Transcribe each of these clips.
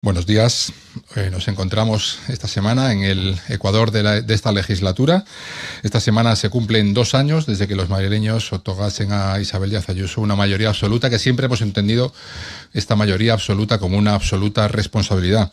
Buenos días. Nos encontramos esta semana en el Ecuador de esta legislatura. Esta semana se cumplen 2 años desde que los madrileños otorgasen a Isabel Díaz Ayuso una mayoría absoluta, que siempre hemos entendido esta mayoría absoluta como una absoluta responsabilidad.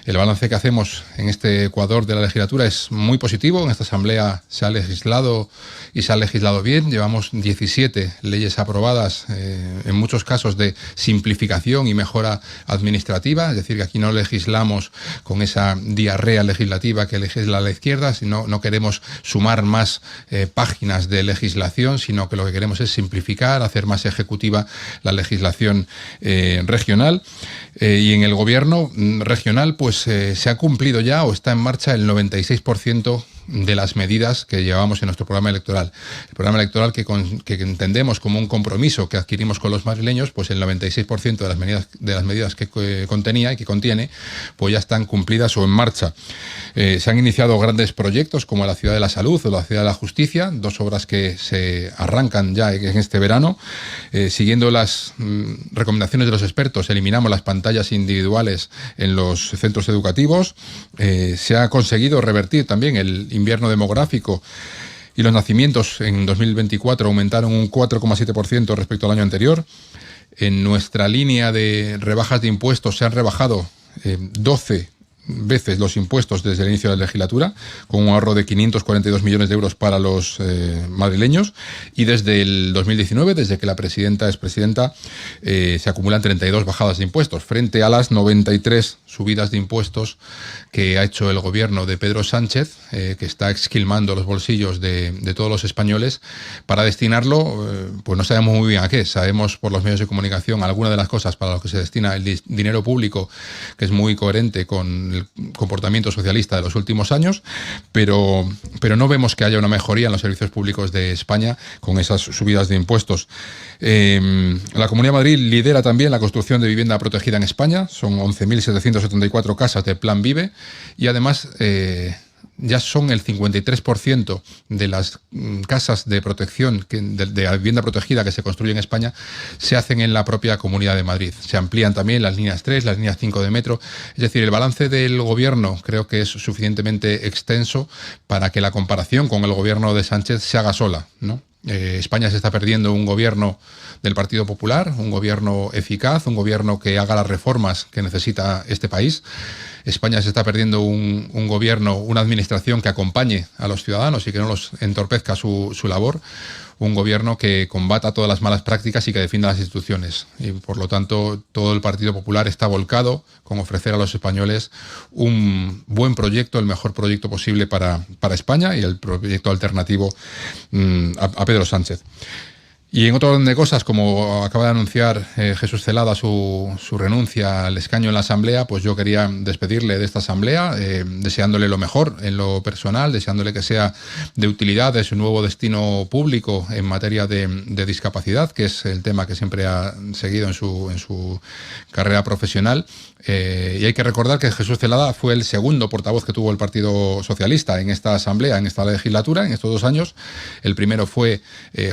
El balance que hacemos en este Ecuador de la legislatura es muy positivo. En esta asamblea se ha legislado y se ha legislado bien. Llevamos 17 leyes aprobadas, en muchos casos de simplificación y mejora administrativa, es decir, que aquí no legislamos con esa diarrea legislativa que legisla la izquierda, sino no queremos sumar más páginas de legislación, sino que lo que queremos es simplificar, hacer más ejecutiva la legislación regional. Y en el gobierno regional pues se ha cumplido ya o está en marcha el 96% de las medidas que llevamos en nuestro programa electoral. El programa electoral que entendemos como un compromiso que adquirimos con los madrileños, pues el 96% de las medidas que contenía y que contiene, pues ya están cumplidas o en marcha. Se han iniciado grandes proyectos como la Ciudad de la Salud o la Ciudad de la Justicia, 2 obras que se arrancan ya en este verano. Siguiendo las recomendaciones de los expertos, eliminamos las pantallas individuales en los centros educativos. Se ha conseguido revertir también el invierno demográfico y los nacimientos en 2024 aumentaron un 4,7% respecto al año anterior. En nuestra línea de rebajas de impuestos se han rebajado 12 veces los impuestos desde el inicio de la legislatura, con un ahorro de 542 millones de euros para los madrileños, y desde el 2019, desde que la presidenta es presidenta, se acumulan 32 bajadas de impuestos, frente a las 93 subidas de impuestos que ha hecho el gobierno de Pedro Sánchez, que está esquilmando los bolsillos de todos los españoles para destinarlo, pues no sabemos muy bien a qué. Sabemos por los medios de comunicación algunas de las cosas para las que se destina el dinero público, que es muy coherente con el comportamiento socialista de los últimos años, pero no vemos que haya una mejoría en los servicios públicos de España con esas subidas de impuestos. La Comunidad de Madrid lidera también la construcción de vivienda protegida en España. Son 11.774 casas de Plan Vive, y además ya son el 53% de las casas de protección, de vivienda protegida que se construyen en España, se hacen en la propia Comunidad de Madrid. Se amplían también las líneas 3, las líneas 5 de metro. Es decir, el balance del gobierno creo que es suficientemente extenso para que la comparación con el gobierno de Sánchez se haga sola, ¿no? España se está perdiendo un gobierno del Partido Popular, un gobierno eficaz, un gobierno que haga las reformas que necesita este país. España se está perdiendo un gobierno, una administración que acompañe a los ciudadanos y que no los entorpezca su labor. Un gobierno que combata todas las malas prácticas y que defienda las instituciones. Y por lo tanto, todo el Partido Popular está volcado con ofrecer a los españoles un buen proyecto, el mejor proyecto posible para España, y el proyecto alternativo a Pedro Sánchez. Y en otro orden de cosas, como acaba de anunciar Jesús Celada su renuncia al escaño en la Asamblea, pues yo quería despedirle de esta Asamblea, deseándole lo mejor en lo personal, deseándole que sea de utilidad de su nuevo destino público en materia de discapacidad, que es el tema que siempre ha seguido en su carrera profesional. Y hay que recordar que Jesús Celada fue el segundo portavoz que tuvo el Partido Socialista en esta Asamblea, en esta legislatura, en estos 2 años. El primero fue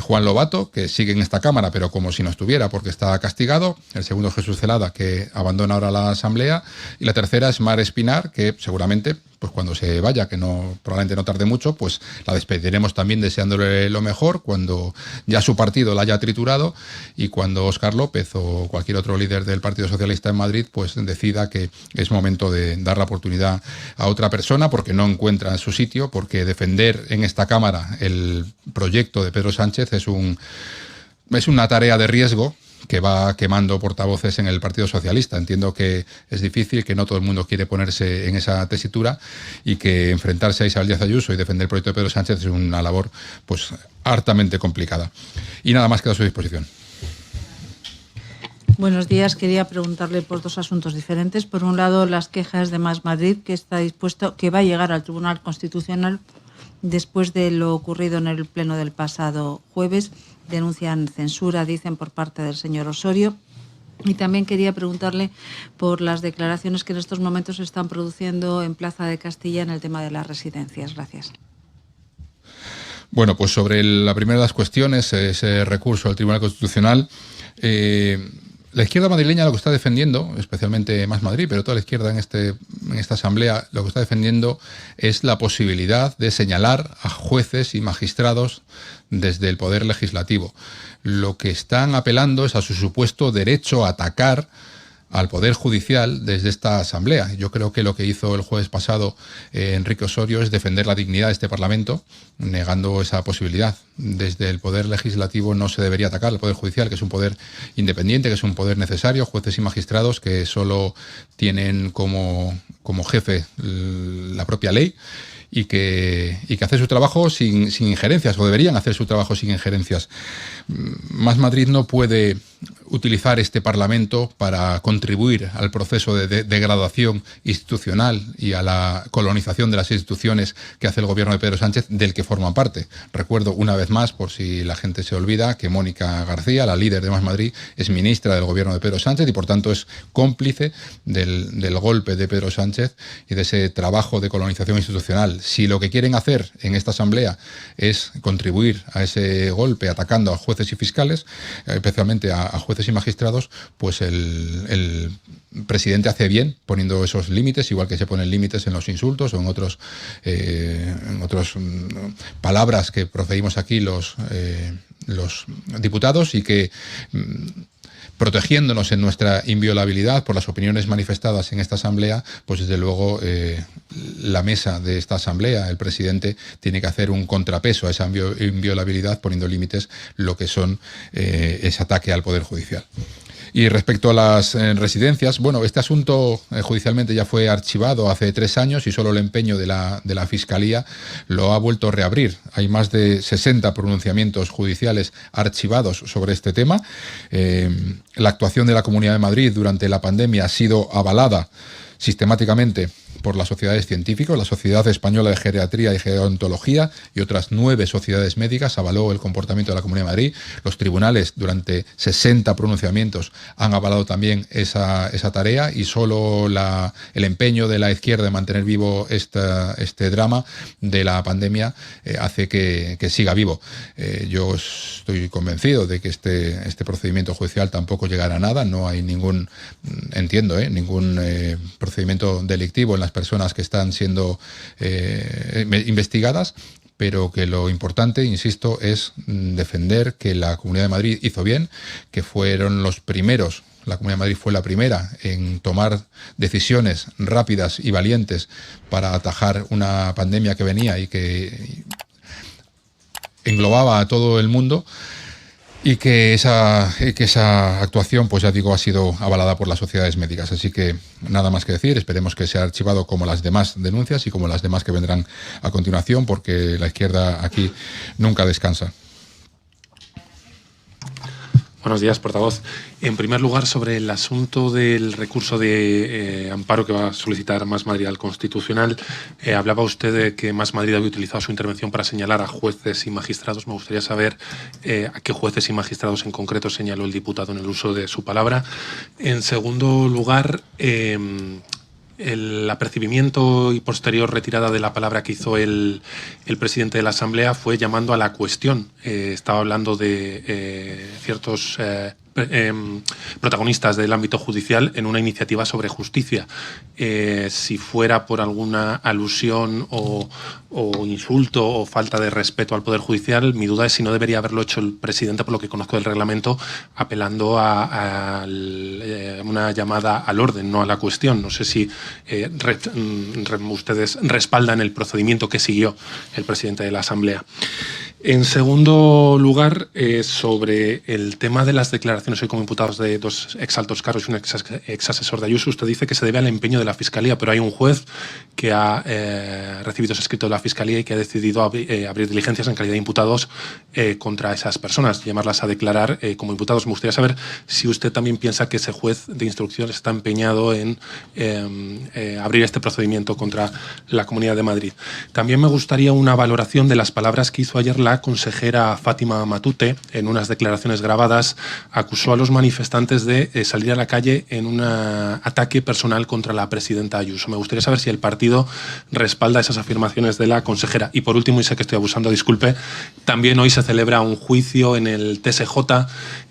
Juan Lobato, que sigue en esta Cámara, pero como si no estuviera, porque está castigado. El segundo, Jesús Celada, que abandona ahora la Asamblea. Y la tercera es Mar Espinar, que seguramente, pues cuando se vaya, que probablemente no tarde mucho, pues la despediremos también deseándole lo mejor, cuando ya su partido la haya triturado, y cuando Óscar López o cualquier otro líder del Partido Socialista en Madrid pues decida que es momento de dar la oportunidad a otra persona, porque no encuentra su sitio, porque defender en esta Cámara el proyecto de Pedro Sánchez es una tarea de riesgo que va quemando portavoces en el Partido Socialista. Entiendo que es difícil, que no todo el mundo quiere ponerse en esa tesitura, y que enfrentarse a Isabel Díaz Ayuso y defender el proyecto de Pedro Sánchez es una labor pues hartamente complicada. Y nada más, queda a su disposición. Buenos días. Quería preguntarle por 2 asuntos diferentes. Por un lado, las quejas de Más Madrid, que va a llegar al Tribunal Constitucional después de lo ocurrido en el pleno del pasado jueves. Denuncian censura, dicen, por parte del señor Osorio. Y también quería preguntarle por las declaraciones que en estos momentos se están produciendo en Plaza de Castilla en el tema de las residencias. Gracias. Bueno, pues sobre la primera de las cuestiones, ese recurso al Tribunal Constitucional, La izquierda madrileña lo que está defendiendo, especialmente Más Madrid, pero toda la izquierda en esta asamblea, lo que está defendiendo es la posibilidad de señalar a jueces y magistrados desde el poder legislativo. Lo que están apelando es a su supuesto derecho a atacar al Poder Judicial desde esta asamblea. Yo creo que lo que hizo el jueves pasado Enrique Osorio es defender la dignidad de este Parlamento, negando esa posibilidad. Desde el Poder Legislativo no se debería atacar al Poder Judicial, que es un poder independiente, que es un poder necesario, jueces y magistrados que solo tienen como jefe la propia ley y que hace su trabajo sin injerencias, o deberían hacer su trabajo sin injerencias. Más Madrid no puede utilizar este Parlamento para contribuir al proceso de degradación institucional y a la colonización de las instituciones que hace el gobierno de Pedro Sánchez, del que forman parte. Recuerdo una vez más, por si la gente se olvida, que Mónica García, la líder de Más Madrid, es ministra del gobierno de Pedro Sánchez y por tanto es cómplice del golpe de Pedro Sánchez y de ese trabajo de colonización institucional. Si lo que quieren hacer en esta asamblea es contribuir a ese golpe atacando a jueces y fiscales, especialmente a jueces y magistrados, pues el presidente hace bien poniendo esos límites, igual que se ponen límites en los insultos o en otros palabras que proferimos aquí los diputados, y que protegiéndonos en nuestra inviolabilidad por las opiniones manifestadas en esta asamblea, pues desde luego la mesa de esta asamblea, el presidente, tiene que hacer un contrapeso a esa inviolabilidad, poniendo límites, lo que son ese ataque al Poder Judicial. Y respecto a las residencias, bueno, este asunto judicialmente ya fue archivado hace 3 años y solo el empeño de la Fiscalía lo ha vuelto a reabrir. Hay más de 60 pronunciamientos judiciales archivados sobre este tema. La actuación de la Comunidad de Madrid durante la pandemia ha sido avalada sistemáticamente por las sociedades científicas. La Sociedad Española de Geriatría y Gerontología y otras 9 sociedades médicas avaló el comportamiento de la Comunidad de Madrid. Los tribunales, durante 60 pronunciamientos, han avalado también esa tarea, y solo el empeño de la izquierda de mantener vivo este drama de la pandemia hace que siga vivo. Yo estoy convencido de que este procedimiento judicial tampoco llegará a nada. No hay ningún procedimiento delictivo en las personas que están siendo investigadas, pero que lo importante, insisto, es defender que la Comunidad de Madrid hizo bien, que fueron los primeros. La Comunidad de Madrid fue la primera en tomar decisiones rápidas y valientes para atajar una pandemia que venía y que englobaba a todo el mundo. Y que esa actuación, pues ya digo, ha sido avalada por las sociedades médicas. Así que nada más que decir. Esperemos que sea archivado como las demás denuncias y como las demás que vendrán a continuación, porque la izquierda aquí nunca descansa. Buenos días, portavoz. En primer lugar, sobre el asunto del recurso de amparo que va a solicitar Más Madrid al Constitucional, hablaba usted de que Más Madrid había utilizado su intervención para señalar a jueces y magistrados. Me gustaría saber a qué jueces y magistrados en concreto señaló el diputado en el uso de su palabra. En segundo lugar, el apercibimiento y posterior retirada de la palabra que hizo el presidente de la Asamblea fue llamando a la cuestión. Estaba hablando de ciertos protagonistas del ámbito judicial en una iniciativa sobre justicia. Si fuera por alguna alusión o insulto o falta de respeto al Poder Judicial, mi duda es si no debería haberlo hecho el presidente, por lo que conozco del reglamento, apelando a una llamada al orden, no a la cuestión. No sé si ustedes respaldan el procedimiento que siguió el presidente de la Asamblea. En segundo lugar, sobre el tema de las declaraciones hoy como imputados de 2 exaltos cargos y un exasesor de Ayuso, usted dice que se debe al empeño de la Fiscalía, pero hay un juez que ha recibido ese escrito de la Fiscalía y que ha decidido abrir diligencias en calidad de imputados contra esas personas, llamarlas a declarar como imputados. Me gustaría saber si usted también piensa que ese juez de instrucción está empeñado en abrir este procedimiento contra la Comunidad de Madrid. También me gustaría una valoración de las palabras que hizo ayer la consejera Fátima Matute. En unas declaraciones grabadas acusó a los manifestantes de salir a la calle en un ataque personal contra la presidenta Ayuso. Me gustaría saber si el partido respalda esas afirmaciones de la consejera. Y por último, y sé que estoy abusando, disculpe, también hoy se celebra un juicio en el TSJ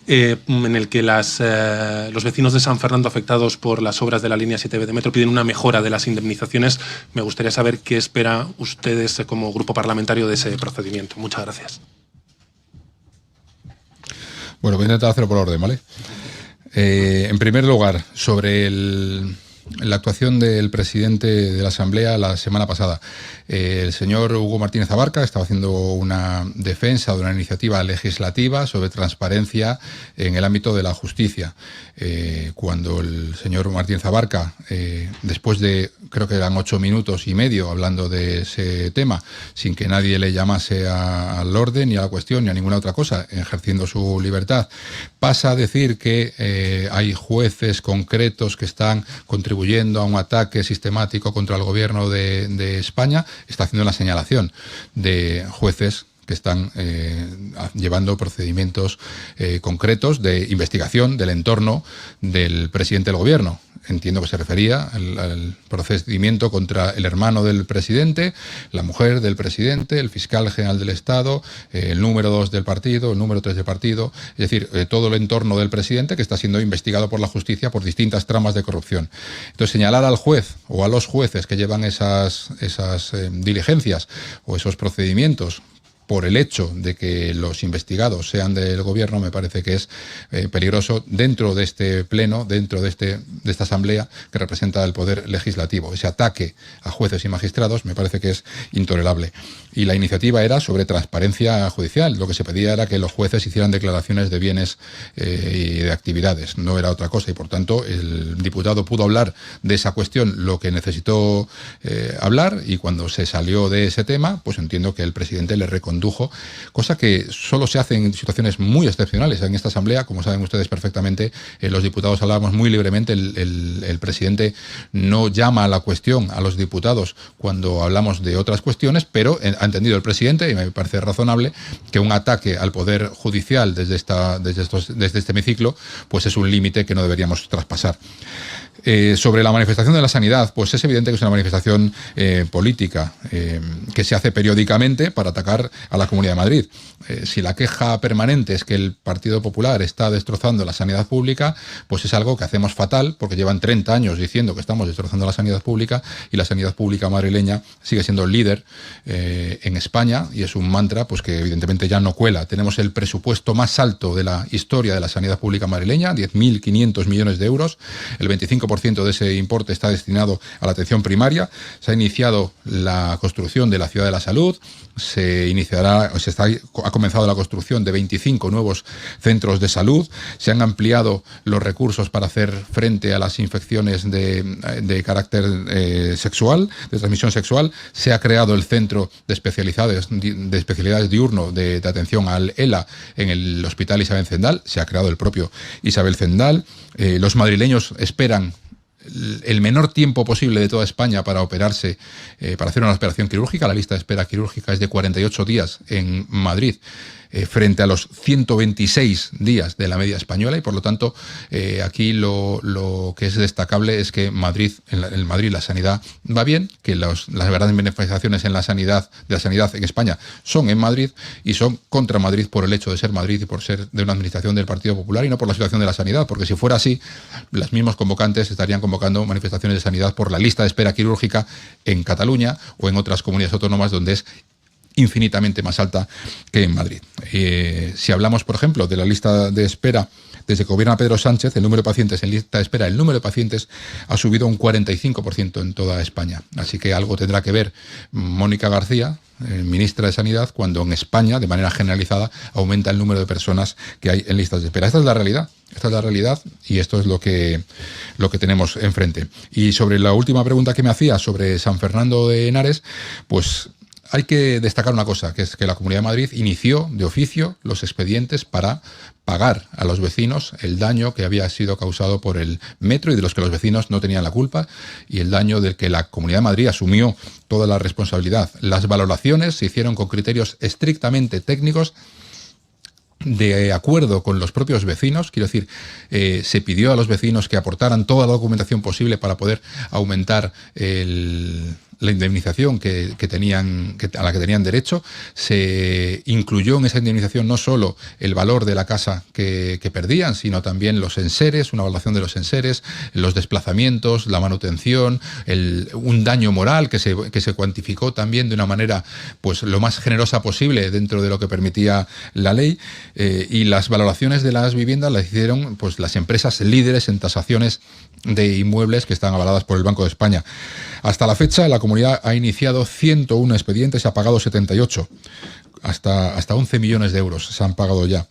en el que los vecinos de San Fernando afectados por las obras de la línea 7B de metro piden una mejora de las indemnizaciones. Me gustaría saber qué espera ustedes como grupo parlamentario de ese procedimiento. Muchas gracias. Bueno, voy a intentar hacerlo por orden, ¿vale? En primer lugar, sobre la actuación del presidente de la Asamblea la semana pasada. El señor Hugo Martínez Abarca estaba haciendo una defensa de una iniciativa legislativa sobre transparencia en el ámbito de la justicia. Cuando el señor Martínez Abarca, después de, creo que eran 8 minutos y medio hablando de ese tema, sin que nadie le llamase al orden ni a la cuestión ni a ninguna otra cosa, ejerciendo su libertad, pasa a decir que hay jueces concretos que están contribuyendo a un ataque sistemático contra el gobierno de España, está haciendo la señalación de jueces que están llevando procedimientos concretos de investigación del entorno del presidente del gobierno. Entiendo que se refería al procedimiento contra el hermano del presidente, la mujer del presidente, el fiscal general del Estado, el número 2 del partido, el número 3 del partido, es decir, todo el entorno del presidente que está siendo investigado por la justicia por distintas tramas de corrupción. Entonces, señalar al juez o a los jueces que llevan esas diligencias o esos procedimientos por el hecho de que los investigados sean del gobierno, me parece que es peligroso dentro de este pleno, dentro de esta asamblea que representa el poder legislativo. Ese ataque a jueces y magistrados me parece que es intolerable. Y la iniciativa era sobre transparencia judicial. Lo que se pedía era que los jueces hicieran declaraciones de bienes y de actividades. No era otra cosa. Y por tanto, el diputado pudo hablar de esa cuestión lo que necesitó hablar, y cuando se salió de ese tema, pues entiendo que el presidente le recondujo, cosa que solo se hace en situaciones muy excepcionales. En esta asamblea, como saben ustedes perfectamente, los diputados hablábamos muy libremente. El presidente no llama a la cuestión a los diputados cuando hablamos de otras cuestiones, pero ha entendido el presidente, y me parece razonable, que un ataque al poder judicial desde este hemiciclo pues es un límite que no deberíamos traspasar. Sobre la manifestación de la sanidad, pues es evidente que es una manifestación política que se hace periódicamente para atacar a la Comunidad de Madrid. Si la queja permanente es que el Partido Popular está destrozando la sanidad pública, pues es algo que hacemos fatal, porque llevan 30 años diciendo que estamos destrozando la sanidad pública, y la sanidad pública madrileña sigue siendo líder en España, y es un mantra pues que evidentemente ya no cuela. Tenemos el presupuesto más alto de la historia de la sanidad pública madrileña, 10.500 millones de euros, el 25% de ese importe está destinado a la atención primaria. Se ha iniciado la construcción de la Ciudad de la Salud, ha comenzado la construcción de 25 nuevos centros de salud, se han ampliado los recursos para hacer frente a las infecciones de carácter sexual, de transmisión sexual, se ha creado el centro de especialidades diurno de atención al ELA en el Hospital Isabel Zendal, se ha creado el propio Isabel Zendal. Los madrileños esperan el menor tiempo posible de toda España para operarse, para hacer una operación quirúrgica. La lista de espera quirúrgica es de 48 días en Madrid, frente a los 126 días de la media española, y por lo tanto aquí lo que es destacable es que en Madrid la sanidad va bien, que las grandes beneficiaciones de la sanidad en España son en Madrid, y son contra Madrid por el hecho de ser Madrid y por ser de una administración del Partido Popular, y no por la situación de la sanidad, porque si fuera así, los mismos convocantes estarían convocando manifestaciones de sanidad por la lista de espera quirúrgica en Cataluña o en otras comunidades autónomas donde es infinitamente más alta que en Madrid. Si hablamos, por ejemplo, de la lista de espera desde que gobierna Pedro Sánchez, el número de pacientes en lista de espera, el número de pacientes ha subido un 45% en toda España. Así que algo tendrá que ver Mónica García, ministra de Sanidad, cuando en España, de manera generalizada, aumenta el número de personas que hay en listas de espera. Esta es la realidad. Esta es la realidad, y esto es lo que tenemos enfrente. Y sobre la última pregunta que me hacía sobre San Fernando de Henares, pues hay que destacar una cosa, que es que la Comunidad de Madrid inició de oficio los expedientes para pagar a los vecinos el daño que había sido causado por el metro, y de los que los vecinos no tenían la culpa, y el daño del que la Comunidad de Madrid asumió toda la responsabilidad. Las valoraciones se hicieron con criterios estrictamente técnicos, de acuerdo con los propios vecinos. Quiero decir, se pidió a los vecinos que aportaran toda la documentación posible para poder aumentar la indemnización a la que tenían derecho. Se incluyó en esa indemnización no solo el valor de la casa que perdían, sino también los enseres, una evaluación de los enseres, los desplazamientos, la manutención, un daño moral que se cuantificó también de una manera pues lo más generosa posible dentro de lo que permitía la ley, y las valoraciones de las viviendas las hicieron pues las empresas líderes en tasaciones de inmuebles que están avaladas por el Banco de España. Hasta la fecha, la comunidad ha iniciado 101 expedientes y ha pagado 78. Hasta 11 millones de euros se han pagado ya.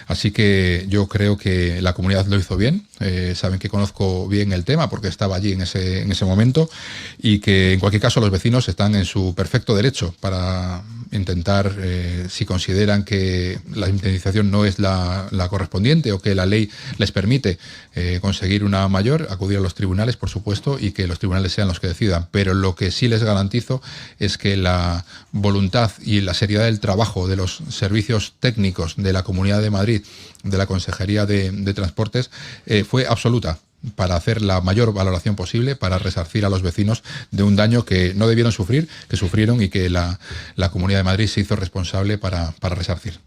Así que yo creo que la comunidad lo hizo bien. Saben que conozco bien el tema porque estaba allí en ese momento, y que en cualquier caso los vecinos están en su perfecto derecho para intentar, si consideran que la indemnización no es la correspondiente o que la ley les permite conseguir una mayor, acudir a los tribunales, por supuesto, y que los tribunales sean los que decidan. Pero lo que sí les garantizo es que la voluntad y la seriedad del trabajo de los servicios técnicos de la Comunidad de Madrid, de la Consejería de Transportes, fue absoluta para hacer la mayor valoración posible, para resarcir a los vecinos de un daño que no debieron sufrir, que sufrieron, y que la Comunidad de Madrid se hizo responsable para resarcir.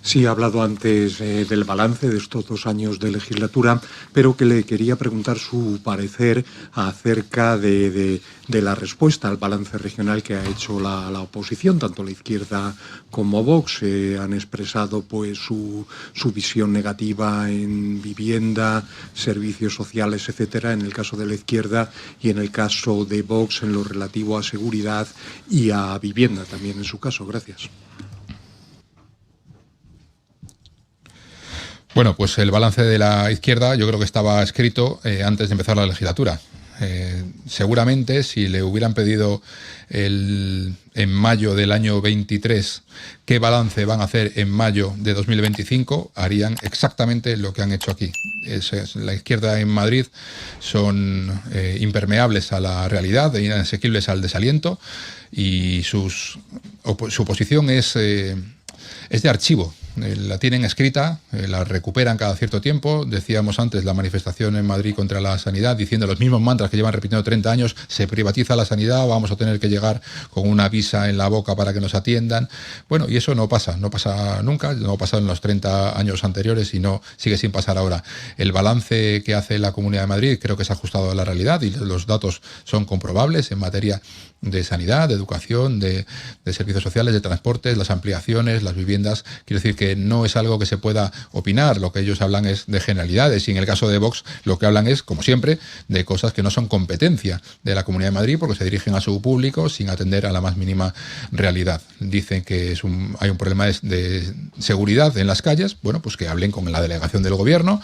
Sí, ha hablado antes del balance de estos 2 años de legislatura, pero que le quería preguntar su parecer acerca de la respuesta al balance regional que ha hecho la oposición. Tanto la izquierda como Vox han expresado pues su visión negativa en vivienda, servicios sociales, etcétera, en el caso de la izquierda, y en el caso de Vox en lo relativo a seguridad y a vivienda también en su caso. Gracias. Bueno, pues el balance de la izquierda yo creo que estaba escrito antes de empezar la legislatura. Seguramente si le hubieran pedido en mayo del año 23 qué balance van a hacer en mayo de 2025, harían exactamente lo que han hecho aquí. La izquierda en Madrid son impermeables a la realidad, inasequibles al desaliento, y su posición es de archivo. La tienen escrita, la recuperan cada cierto tiempo. Decíamos antes la manifestación en Madrid contra la sanidad, diciendo los mismos mantras que llevan repitiendo 30 años: se privatiza la sanidad, vamos a tener que llegar con una visa en la boca para que nos atiendan. Bueno, y eso no pasa nunca, no ha pasado en los 30 años anteriores y no sigue sin pasar ahora. El balance que hace la Comunidad de Madrid creo que es ajustado a la realidad, y los datos son comprobables en materia de sanidad, de educación, de servicios sociales, de transportes, las ampliaciones, las viviendas. Quiero decir que no es algo que se pueda opinar. Lo que ellos hablan es de generalidades, y en el caso de Vox lo que hablan es, como siempre, de cosas que no son competencia de la Comunidad de Madrid, porque se dirigen a su público sin atender a la más mínima realidad. Dicen que hay un problema de seguridad en las calles. Bueno, pues que hablen con la delegación del gobierno,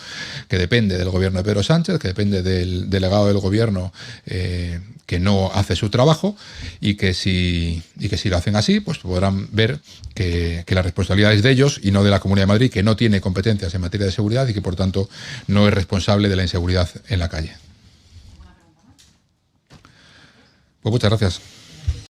que depende del gobierno de Pedro Sánchez, que depende del delegado del gobierno que no hace su trabajo, y que si lo hacen así, pues podrán ver que la responsabilidad es de ellos y no de la Comunidad de Madrid, que no tiene competencias en materia de seguridad y que por tanto no es responsable de la inseguridad en la calle. Pues muchas gracias.